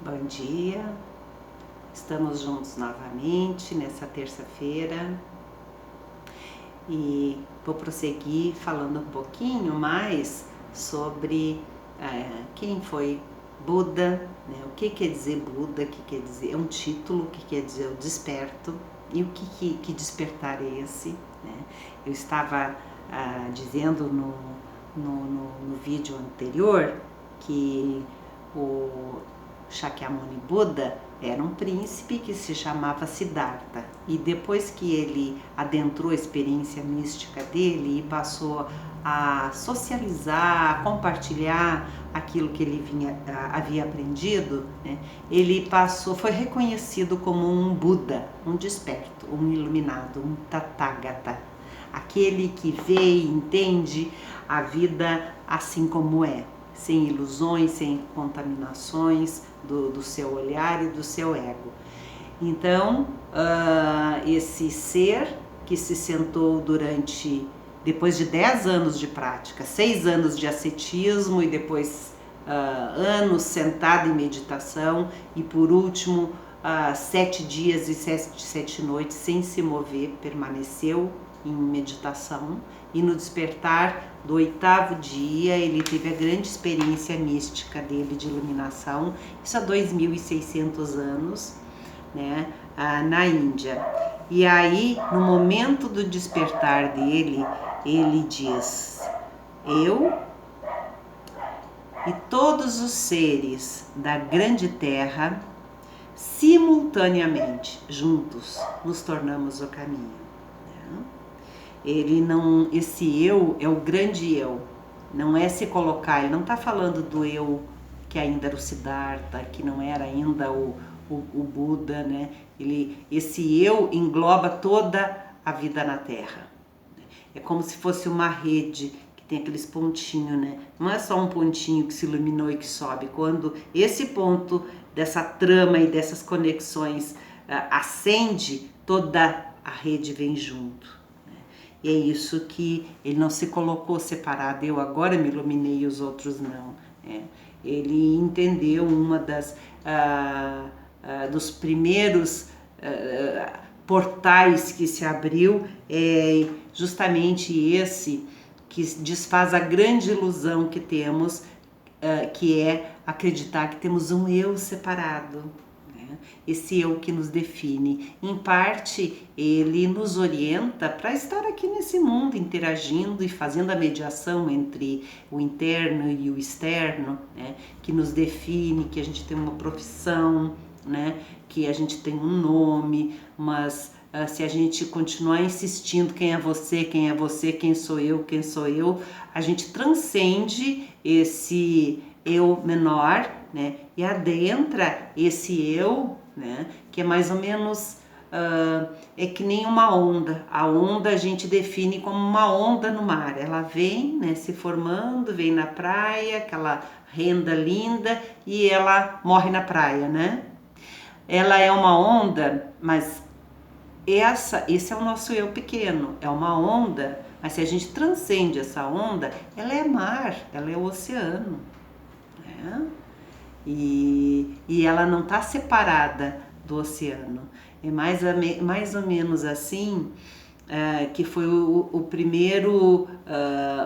Bom dia, estamos juntos novamente nessa terça-feira e vou prosseguir falando um pouquinho mais sobre quem foi Buda, né? O que quer dizer Buda, que quer dizer, é um título que quer dizer o desperto e o que despertar é esse, né? Eu estava dizendo no vídeo anterior que o Shakyamuni Buda era um príncipe que se chamava Siddhartha, e depois que ele adentrou a experiência mística dele e passou a socializar, a compartilhar aquilo que ele havia aprendido, né, ele foi reconhecido como um Buda, um desperto, um iluminado, um Tathagata, aquele que vê e entende a vida assim como é, sem ilusões, sem contaminações do seu olhar e do seu ego. Então, esse ser que se sentou depois de 10 anos de prática, 6 anos de ascetismo e depois anos sentado em meditação e por último 7 dias e 7 noites sem se mover, permaneceu em meditação, e no despertar do 8º dia ele teve a grande experiência mística dele de iluminação, isso há 2.600 anos, né, na Índia. E aí, no momento do despertar dele, ele diz: eu e todos os seres da grande terra, simultaneamente, juntos, nos tornamos o caminho. Esse eu é o grande eu, não é se colocar, ele não está falando do eu que ainda era o Siddhartha, que não era ainda o Buda, né? Esse eu engloba toda a vida na Terra. É como se fosse uma rede que tem aqueles pontinhos, né? Não é só um pontinho que se iluminou e que sobe. Quando esse ponto dessa trama e dessas conexões acende, toda a rede vem junto. E é isso que ele não se colocou separado, eu agora me iluminei e os outros não. Ele entendeu dos primeiros portais que se abriu, é justamente esse que desfaz a grande ilusão que temos, que é acreditar que temos um eu separado. Esse eu que nos define. Em parte, ele nos orienta para estar aqui nesse mundo, interagindo e fazendo a mediação entre o interno e o externo, né? Que nos define, que a gente tem uma profissão, né? Que a gente tem um nome, mas se a gente continuar insistindo quem é você, quem é você, quem sou eu, a gente transcende esse eu menor, né? E adentra esse eu, né? Que é mais ou menos, é que nem uma onda. A onda a gente define como uma onda no mar. Ela vem, né, se formando, vem na praia, aquela renda linda, e ela morre na praia, né? Ela é uma onda, mas esse é o nosso eu pequeno, é uma onda, mas se a gente transcende essa onda, ela é mar, ela é o oceano, né? E ela não está separada do oceano. É mais ou menos assim que foi o primeiro,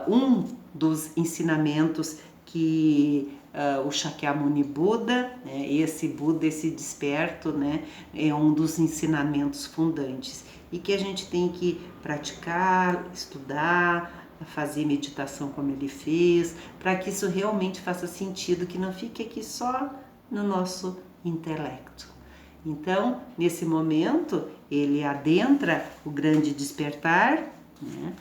um dos ensinamentos que o Shakyamuni Buda, né, esse Buda, esse desperto, né, é um dos ensinamentos fundantes e que a gente tem que praticar, estudar, fazer meditação como ele fez, para que isso realmente faça sentido, que não fique aqui só no nosso intelecto. Então, nesse momento, ele adentra o grande despertar, né?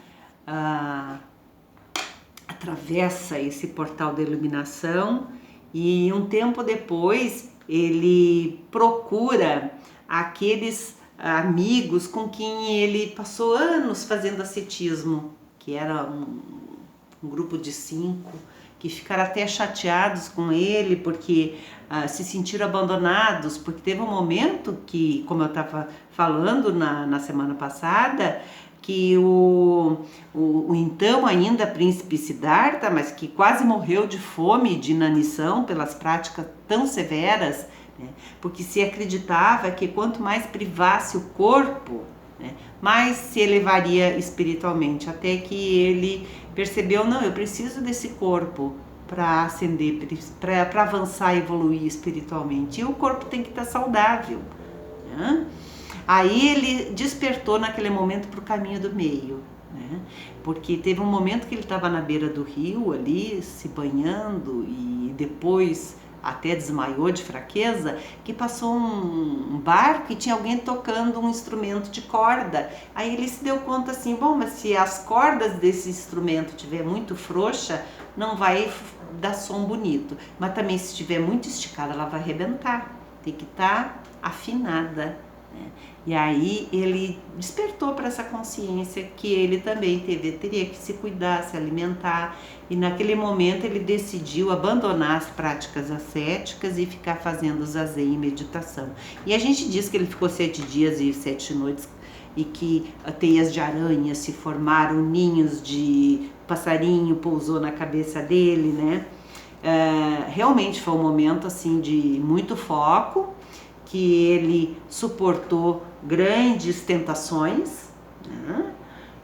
Atravessa esse portal da iluminação e um tempo depois ele procura aqueles amigos com quem ele passou anos fazendo ascetismo, que era um grupo de 5, que ficaram até chateados com ele porque se sentiram abandonados, porque teve um momento que, como eu estava falando na semana passada, que o então ainda príncipe Siddhartha, mas que quase morreu de fome e de inanição pelas práticas tão severas, né? Porque se acreditava que quanto mais privasse o corpo, né, mais se elevaria espiritualmente, até que ele percebeu, não, eu preciso desse corpo para ascender, para avançar e evoluir espiritualmente, e o corpo tem que estar saudável, né? Aí ele despertou naquele momento para o caminho do meio, né? Porque teve um momento que ele estava na beira do rio ali, se banhando, e depois até desmaiou de fraqueza, que passou um barco e tinha alguém tocando um instrumento de corda. Aí ele se deu conta assim, bom, mas se as cordas desse instrumento estiver muito frouxa, não vai dar som bonito. Mas também se estiver muito esticada, ela vai arrebentar. Tem que estar afinada, né? E aí ele despertou para essa consciência que ele também teria que se cuidar, se alimentar, e naquele momento ele decidiu abandonar as práticas ascéticas e ficar fazendo zazen e meditação. E a gente diz que ele ficou 7 dias e 7 noites e que teias de aranha se formaram, ninhos de passarinho pousou na cabeça dele, né? Realmente foi um momento assim de muito foco, que ele suportou grandes tentações, né?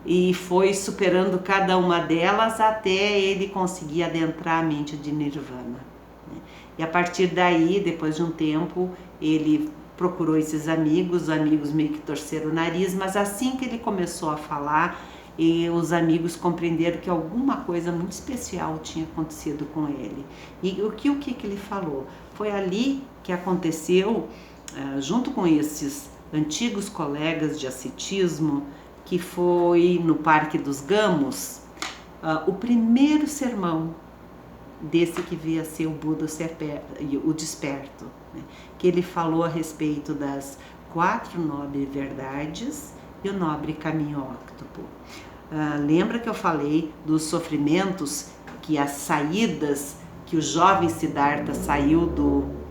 E foi superando cada uma delas até ele conseguir adentrar a mente de Nirvana, né? E a partir daí, depois de um tempo, ele procurou esses amigos, os amigos meio que torceram o nariz, mas assim que ele começou a falar, e os amigos compreenderam que alguma coisa muito especial tinha acontecido com ele. E o que ele falou? Foi ali que aconteceu, junto com esses antigos colegas de ascetismo, que foi no Parque dos Gamos, o primeiro sermão desse que veio a ser o Buda o Desperto, né? Que ele falou a respeito das 4 nobres verdades e o nobre caminho óctuple. Lembra que eu falei dos sofrimentos, que as saídas, que o jovem Siddhartha saiu do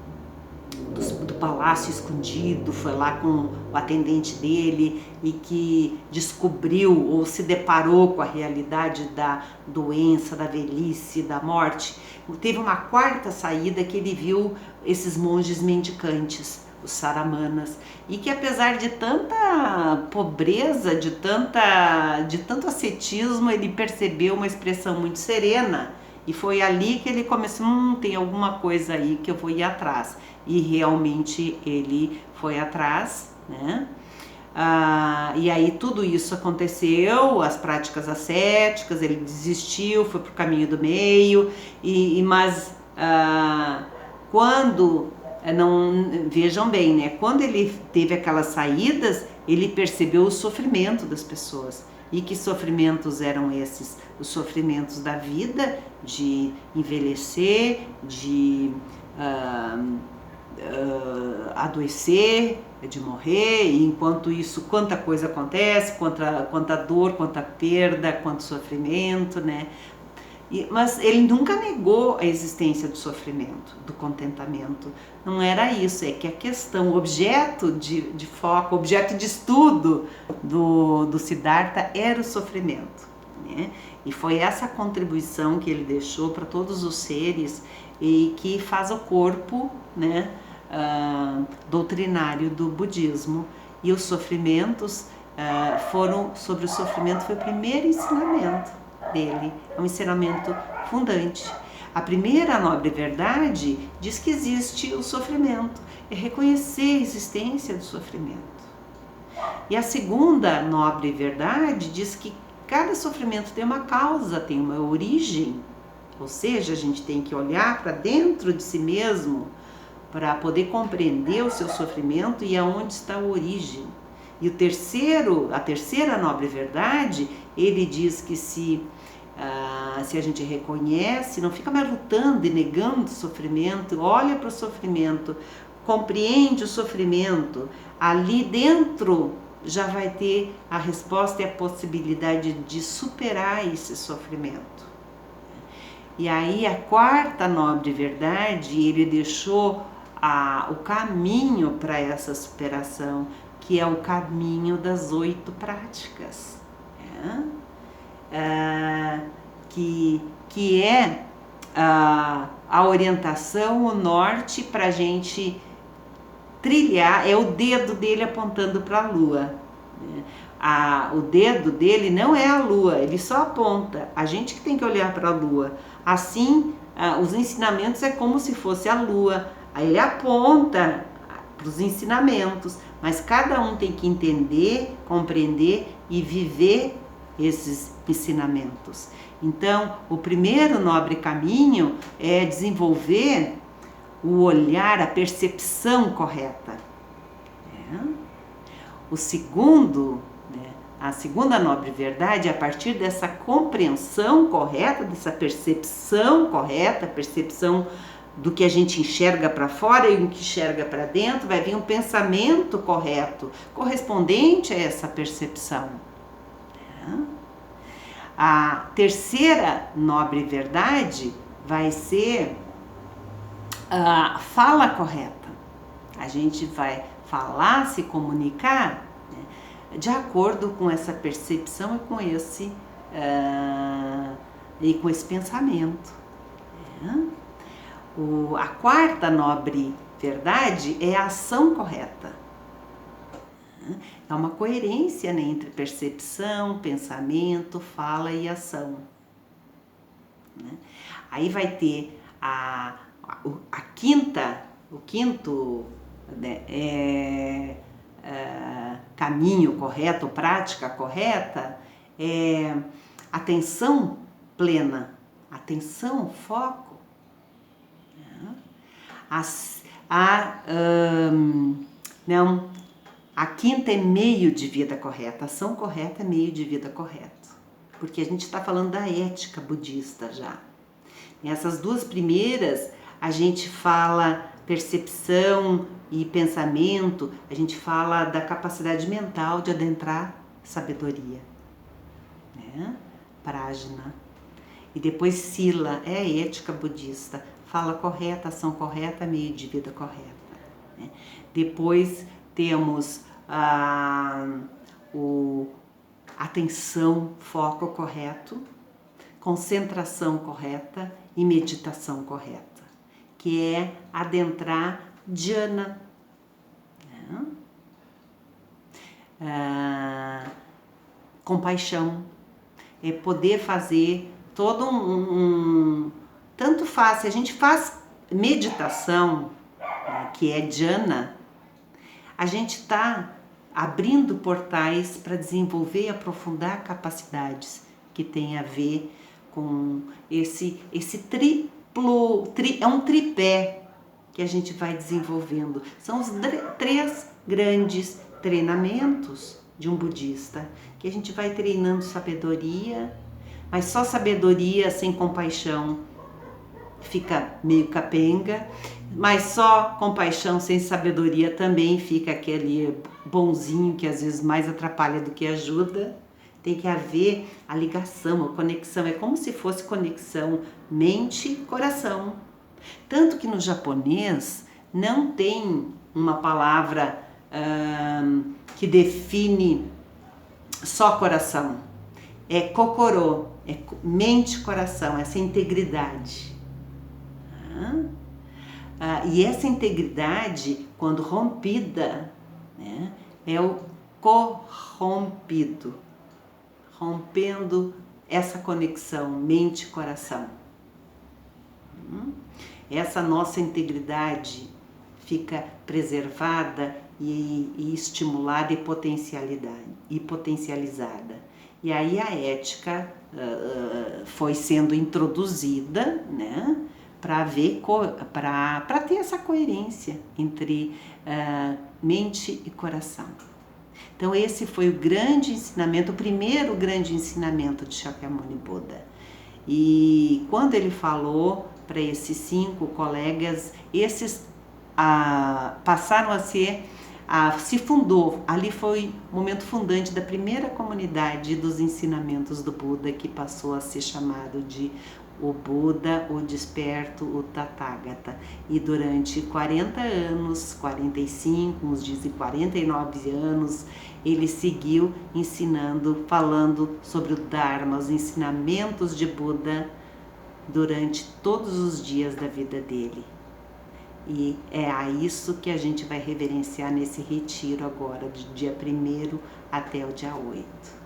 palácio escondido, foi lá com o atendente dele e que descobriu ou se deparou com a realidade da doença, da velhice, da morte. Teve uma 4ª saída que ele viu esses monges mendicantes, os saramanas, e que apesar de tanta pobreza, de tanto ascetismo, ele percebeu uma expressão muito serena. E foi ali que ele começou, tem alguma coisa aí que eu vou ir atrás. E realmente ele foi atrás, né? E aí tudo isso aconteceu, as práticas ascéticas, ele desistiu, foi para o caminho do meio, mas quando, vejam bem, né? Quando ele teve aquelas saídas, ele percebeu o sofrimento das pessoas. E que sofrimentos eram esses? Os sofrimentos da vida, de envelhecer, de adoecer, de morrer, e enquanto isso, quanta coisa acontece, quanta dor, quanta perda, quanto sofrimento, né? Mas ele nunca negou a existência do sofrimento, do contentamento. Não era isso, é que a questão, o objeto de foco, objeto de estudo do Siddhartha era o sofrimento, né? E foi essa contribuição que ele deixou para todos os seres e que faz o corpo, né, doutrinário do budismo. E os sofrimentos sobre o sofrimento foi o primeiro ensinamento dele, é um ensinamento fundante. A primeira nobre verdade diz que existe o sofrimento, é reconhecer a existência do sofrimento. E a segunda nobre verdade diz que cada sofrimento tem uma causa, tem uma origem, ou seja, a gente tem que olhar para dentro de si mesmo para poder compreender o seu sofrimento e aonde está a origem. E a terceira nobre verdade, ele diz que se a gente reconhece, não fica mais lutando e negando o sofrimento, olha para o sofrimento, compreende o sofrimento, ali dentro já vai ter a resposta e a possibilidade de superar esse sofrimento. E aí a 4ª nobre verdade, ele deixou o caminho para essa superação, que é o caminho das 8 práticas. né? Que é a orientação, o norte para a gente trilhar, é o dedo dele apontando para a lua. O dedo dele não é a lua, ele só aponta, a gente que tem que olhar para a lua. Assim, os ensinamentos é como se fosse a lua, aí ele aponta para os ensinamentos, mas cada um tem que entender, compreender e viver esses ensinamentos. Então, o primeiro nobre caminho é desenvolver o olhar, a percepção correta. O segundo, a segunda nobre verdade, é a partir dessa compreensão correta, dessa percepção correta, percepção do que a gente enxerga para fora e o que enxerga para dentro, vai vir um pensamento correto, correspondente a essa percepção. A terceira nobre verdade vai ser a fala correta. A gente vai falar, se comunicar, né, de acordo com essa percepção e com esse pensamento. A quarta nobre verdade é a ação correta. É uma coerência, né, entre percepção, pensamento, fala e ação. Aí vai ter o quinto, né, caminho correto, prática correta, é atenção plena, atenção, foco. A quinta é meio de vida correta, ação correta é meio de vida correto, porque a gente está falando da ética budista já. Essas duas primeiras, a gente fala percepção e pensamento, a gente fala da capacidade mental de adentrar sabedoria, né? Prajna. E depois sila, é a ética budista, fala correta, ação correta, meio de vida correta, né? Depois temos atenção, foco correto, concentração correta e meditação correta, que é adentrar dhyana, né? Compaixão, é poder fazer todo tanto faz, se a gente faz meditação, né, que é dhyana, a gente está abrindo portais para desenvolver e aprofundar capacidades que tem a ver com esse é um tripé que a gente vai desenvolvendo. São os três grandes treinamentos de um budista, que a gente vai treinando sabedoria, mas só sabedoria sem compaixão fica meio capenga, mas só compaixão sem sabedoria também fica aquele bonzinho que às vezes mais atrapalha do que ajuda. Tem que haver a ligação, a conexão, é como se fosse conexão mente-coração. Tanto que no japonês não tem uma palavra que define só coração. É kokoro, é mente-coração, essa integridade. E essa integridade, quando rompida, né, é o corrompido, rompendo essa conexão mente-coração. Essa nossa integridade fica preservada e estimulada e potencializada. E aí a ética foi sendo introduzida, né, para ter essa coerência entre mente e coração. Então esse foi o grande ensinamento, o primeiro grande ensinamento de Shakyamuni Buda. E quando ele falou para esses 5 colegas, esses passaram a ser, se fundou, ali foi o momento fundante da primeira comunidade dos ensinamentos do Buda, que passou a ser chamado de o Buda, o desperto, o Tathagata. E durante 40 anos, 45, uns dizem 49 anos, ele seguiu ensinando, falando sobre o Dharma, os ensinamentos de Buda durante todos os dias da vida dele. E é a isso que a gente vai reverenciar nesse retiro agora, do dia 1º até o dia 8.